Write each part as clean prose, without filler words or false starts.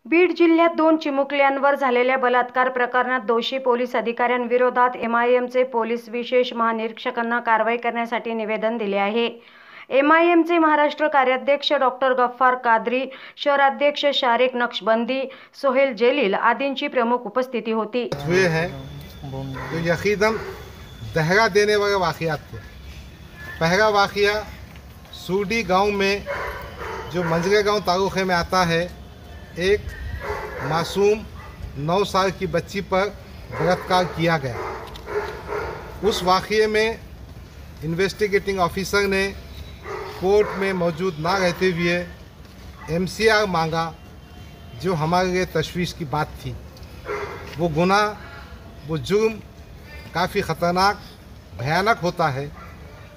बीड जिल्ह्यात 2 चिमुकल्यांवर झालेल्या बलात्कार प्रकरणात दोषी पोलीस अधिकाऱ्यांविरोधात एमआयएमचे पोलीस विशेष महानिरीक्षकांना कारवाई करण्यासाठी निवेदन दिले आहे। एमआयएमचे महाराष्ट्र कार्याध्यक्ष डॉक्टर गफ्फार कादरी, शहराध्यक्ष शारिक नक्शबंदी, सोहेल जलील आदींची प्रमुख उपस्थिति होती। हुए हैं तो यकीनन दहरा देने वाले वाक़यात थे। पहला वाक़या सूडी गांव में, जो मंजरे गांव तालुके में आता है, एक मासूम 9 साल की बच्ची पर बलात्कार किया गया। उस वाक़ये में इन्वेस्टिगेटिंग ऑफिसर ने कोर्ट में मौजूद ना रहते हुए एमसीआर मांगा, जो हमारे लिए तशवीश की बात थी। वो गुनाह, वो जुर्म काफ़ी ख़तरनाक, भयानक होता है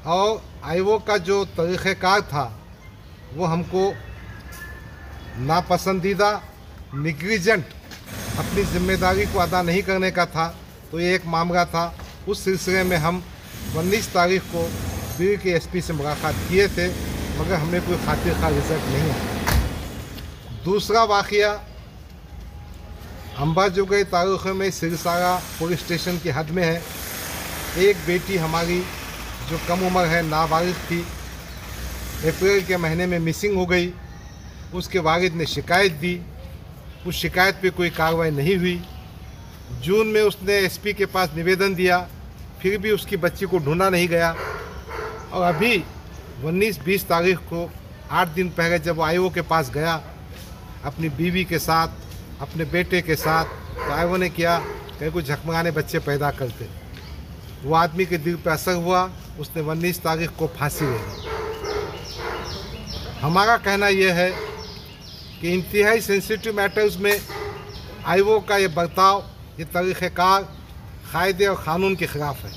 और आईओ का जो तरीक़ेकार था वो हमको नापसंदीदा, निग्लिजेंट, अपनी जिम्मेदारी को अदा नहीं करने का था। तो ये एक मामला था। उस सिलसिले में हम 19 तारीख को बीड के एसपी से मुलाकात किए थे, मगर हमें कोई खातिर का रिजल्ट नहीं आया। दूसरा वाक़या अंबाजोगाई तालुके में सिरसारा पुलिस स्टेशन की हद में है। एक बेटी हमारी जो कम उम्र है, नाबालिग थी, अप्रैल के महीने में मिसिंग हो गई। उसके वालिद ने शिकायत दी, उस शिकायत पे कोई कार्रवाई नहीं हुई। जून में उसने एसपी के पास निवेदन दिया, फिर भी उसकी बच्ची को ढूंढा नहीं गया। और अभी 19-20 तारीख को 8 दिन पहले जब वो आईओ के पास गया अपनी बीवी के साथ, अपने बेटे के साथ, तो आईओ ने किया कहीं कुछ झकमगाने बच्चे पैदा करते। वो आदमी के दिल पर असर हुआ, उसने 19 तारीख को फांसी ले ली। हमारा कहना यह है कि इंतहाई सेंसिटिव मैटर्स में आईओ का ये बर्ताव, ये तरीक़ेकार कायदे और क़ानून के ख़िलाफ़ है।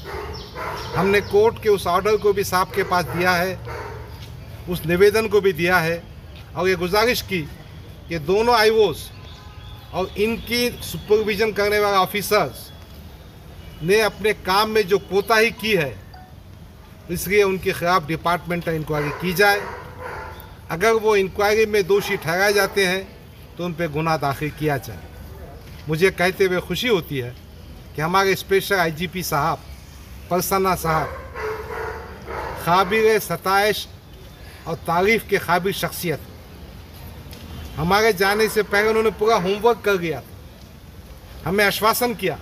हमने कोर्ट के उस ऑर्डर को भी साहब के पास दिया है, उस निवेदन को भी दिया है और ये गुजारिश की कि दोनों आईओस और इनकी सुपरविज़न करने वाले ऑफिसर्स ने अपने काम में जो कोताही की है, इसलिए उनके खिलाफ डिपार्टमेंटल इंक्वायरी की जाए। अगर वो इंक्वायरी में दोषी ठहराए जाते हैं तो उन पर गुनाह दाखिल किया जाए। मुझे कहते हुए खुशी होती है कि हमारे स्पेशल आईजीपी साहब, परसन्ना साहब, काबिल सताइश और तारीफ़ के काबिल शख्सियत, हमारे जाने से पहले उन्होंने पूरा होमवर्क कर लिया, हमें आश्वासन किया।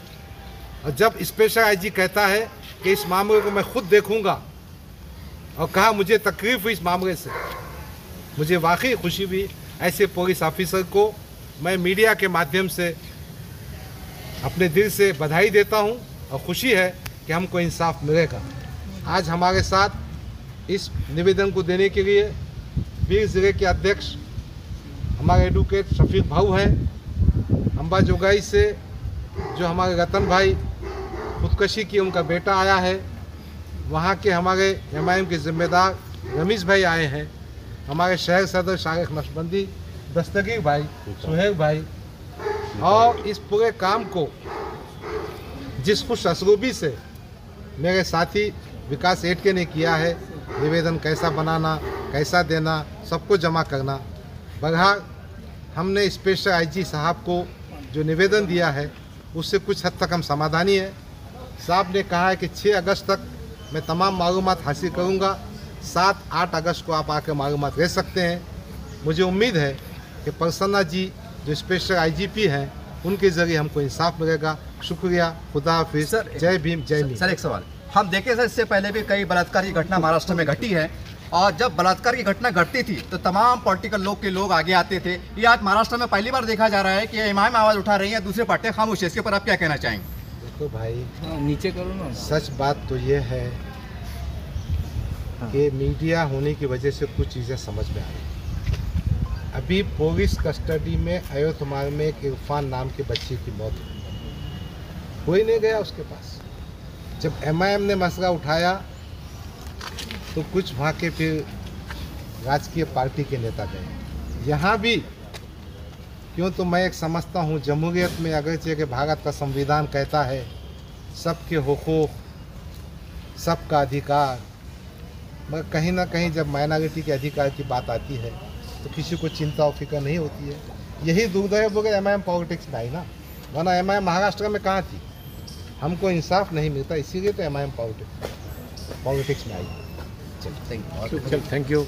और जब स्पेशल आईजी कहता है कि इस मामले को मैं खुद देखूंगा, और कहा मुझे तकलीफ हुई इस मामले से, मुझे वाकई खुशी हुई। ऐसे पुलिस ऑफिसर को मैं मीडिया के माध्यम से अपने दिल से बधाई देता हूं और खुशी है कि हमको इंसाफ मिलेगा। आज हमारे साथ इस निवेदन को देने के लिए बीड ज़िले के अध्यक्ष हमारे एडवोकेट शफीक भाऊ हैं। अंबाजोगाई से जो हमारे रतन भाई खुदकशी की उनका बेटा आया है, वहाँ के हमारे एमआईएम के जिम्मेदार रमेश भाई आए हैं, हमारे शहर सदर शारिक नक्शबंदी, दस्तगीर भाई, सोहेल भाई, और इस पूरे काम को जिस खुश असलूबी से मेरे साथी विकास एटके ने किया है, निवेदन कैसा बनाना, कैसा देना, सबको जमा करना। बहरहाल हमने स्पेशल आईजी साहब को जो निवेदन दिया है उससे कुछ हद तक हम समाधानी है। साहब ने कहा है कि 6 अगस्त तक मैं तमाम मालूमात हासिल करूंगा। 7-8 अगस्त को आप आकर मालूमात ले सकते हैं। मुझे उम्मीद है कि प्रसन्ना जी जो स्पेशल आईजीपी हैं, उनके ज़रिए हमको इंसाफ मिलेगा। शुक्रिया, खुदा हाफिज़, जय भीम, जय भीम। सर, एक सवाल हम देखें सर, इससे पहले भी कई बलात्कार की घटना महाराष्ट्र में घटी है, और जब बलात्कार की घटना घटती थी तो तमाम पॉलिटिकल लोग आगे आते थे। ये आज महाराष्ट्र में पहली बार देखा जा रहा है कि इमाम आवाज़ उठा रही है, दूसरे पार्टियां खामोश है। इसके ऊपर आप क्या कहना चाहेंगे? देखो भाई, नीचे करो ना। सच बात तो ये है कि मीडिया होने की वजह से कुछ चीज़ें समझ में आ रही। अभी पुलिस कस्टडी में अयोध्या में एक इरफान नाम के बच्चे की मौत हुई, कोई नहीं गया उसके पास। जब एमआईएम ने मसला उठाया तो कुछ वहाँ के फिर राजकीय पार्टी के नेता गए। यहाँ भी क्यों, तो मैं एक समझता हूँ जमहूरियत में अगरचे कि भारत का संविधान कहता है सबके हुकूक, सबका अधिकार, मगर कहीं ना कहीं जब माइनॉरिटी के अधिकार की बात आती है तो किसी को चिंता और फिक्र नहीं होती है। यही दुर्दैव वगैरह एमआईएम पॉलिटिक्स में आई ना, वरना एमआईएम महाराष्ट्र में कहाँ थी। हमको इंसाफ नहीं मिलता, इसीलिए तो एमआईएम पॉलिटिक्स में आई। चल थैंक यू।